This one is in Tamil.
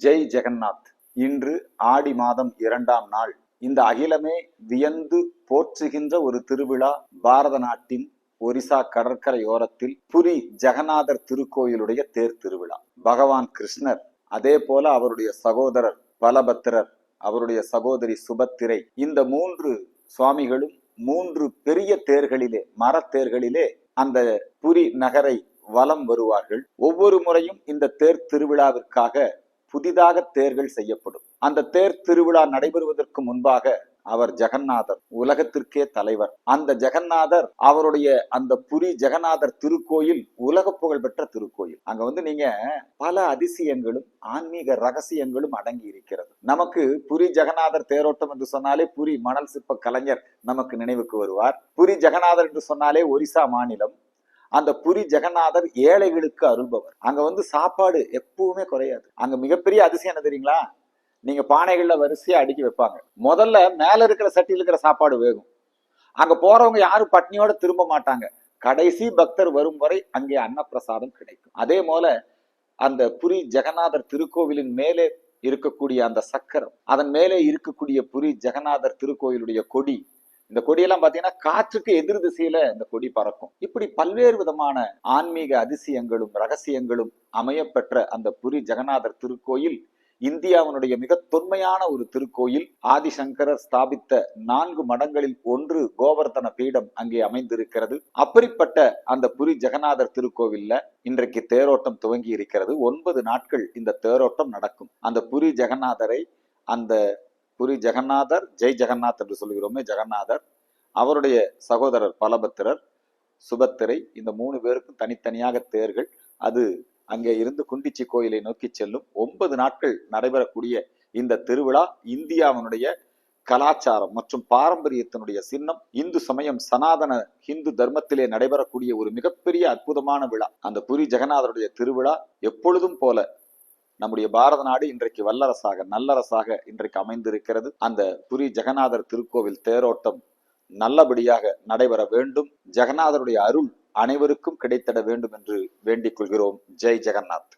ஜெய் ஜெகநாத். இன்று ஆடி மாதம் 2ஆம் நாள். இந்த அகிலமே வியந்து போற்றுகின்ற ஒரு திருவிழா பாரத நாட்டின் ஒரிசா கடற்கரையோரத்தில் புரி ஜெகநாதர் திருக்கோயிலுடைய தேர் திருவிழா. பகவான் கிருஷ்ணர், அதே போல அவருடைய சகோதரர் பலபத்திரர், அவருடைய சகோதரி சுபத்திரை, இந்த 3 சுவாமிகளும் 3 பெரிய தேர்களிலே, மரத்தேர்களிலே அந்த புரி நகரை வலம் வருவார்கள். ஒவ்வொரு முறையும் இந்த தேர் திருவிழாவிற்காக புதிதாக தேர்கள் செய்யப்படும். அந்த தேர் திருவிழா நடைபெறுவதற்கு முன்பாக அவர் ஜெகநாதர், உலகத்திற்கே தலைவர். அந்த ஜெகநாதர், அவருடைய அந்த புரி ஜெகநாதர் திருக்கோயில் உலக புகழ் பெற்ற திருக்கோயில். அங்க நீங்க பல அதிசயங்களும் ஆன்மீக ரகசியங்களும் அடங்கி இருக்கிறது. நமக்கு புரி ஜெகநாதர் தேரோட்டம் என்று சொன்னாலே புரி மணல் சிற்ப கலைஞர் நமக்கு நினைவுக்கு வருவார். புரி ஜெகநாதர் என்று சொன்னாலே ஒரிசா மாநிலம். அந்த புரி ஜெகநாதர் ஏழைகளுக்கு அருள்பவர். அங்க சாப்பாடு எப்பவுமே குறையாது. அங்க மிகப்பெரிய அதிசயம் என்ன தெரியுங்களா? நீங்க பானைகள்ல வரிசையா அடுக்கி வைப்பாங்க. முதல்ல மேல இருக்கிற சட்டியில் இருக்கிற சாப்பாடு வேகும். அங்க போறவங்க யாரும் பட்னியோட திரும்ப மாட்டாங்க. கடைசி பக்தர் வரும் வரை அங்கே அன்னப்பிரசாதம் கிடைக்கும். அதே போல அந்த புரி ஜெகநாதர் திருக்கோவிலின் மேலே இருக்கக்கூடிய அந்த சக்கரம், அதன் மேலே இருக்கக்கூடிய புரி ஜெகநாதர் திருக்கோயிலுடைய கொடி, இந்த கொடியெல்லாம் பாத்தீங்கன்னா காற்றுக்கு எதிர் திசையில இந்த கொடி பறக்கும். இப்படி பல்வேறு விதமான ஆன்மீக அதிசயங்களும் ரகசியங்களும் அமையப்பெற்ற அந்த புரி ஜெகநாதர் திருக்கோயில் இந்தியாவினுடைய மிக தொன்மையான ஒரு திருக்கோயில். ஆதிசங்கரர் ஸ்தாபித்த 4 மடங்களில் ஒன்று கோவர்தன பீடம் அங்கே அமைந்திருக்கிறது. அப்படிப்பட்ட அந்த புரி ஜெகநாதர் திருக்கோவில்ல இன்றைக்கு தேரோட்டம் துவங்கி இருக்கிறது. 9 நாட்கள் இந்த தேரோட்டம் நடக்கும். அந்த புரி ஜெகநாதரை, அந்த புரி ஜெகநாதர், ஜெய் ஜெகநாத் என்று சொல்கிறோமே ஜெகநாதர், அவருடைய சகோதரர் பலபத்திரர், சுபத்திரை, இந்த 3 பேருக்கும் தனித்தனியாக தேர்கள். அது அங்கே இருந்து குண்டிச்சி கோயிலை நோக்கி செல்லும். 9 நாட்கள் நடைபெறக்கூடிய இந்த திருவிழா இந்தியாவினுடைய கலாச்சாரம் மற்றும் பாரம்பரியத்தினுடைய சின்னம். இந்து சமயம் சனாதன ஹிந்து தர்மத்திலே நடைபெறக்கூடிய ஒரு மிகப்பெரிய அற்புதமான விழா அந்த புரி ஜெகநாதருடைய திருவிழா. எப்பொழுதும் போல நம்முடைய பாரத நாடு இன்றைக்கு வல்லரசாக, நல்லரசாக இன்றைக்கு அமைந்திருக்கிறது. அந்த புரி ஜெகநாதர் திருக்கோவில் தேரோட்டம் நல்லபடியாக நடைபெற வேண்டும். ஜெகநாதருடைய அருள் அனைவருக்கும் கிடைத்திட வேண்டும் என்று வேண்டிக் கொள்கிறோம். ஜெய் ஜெகநாத்.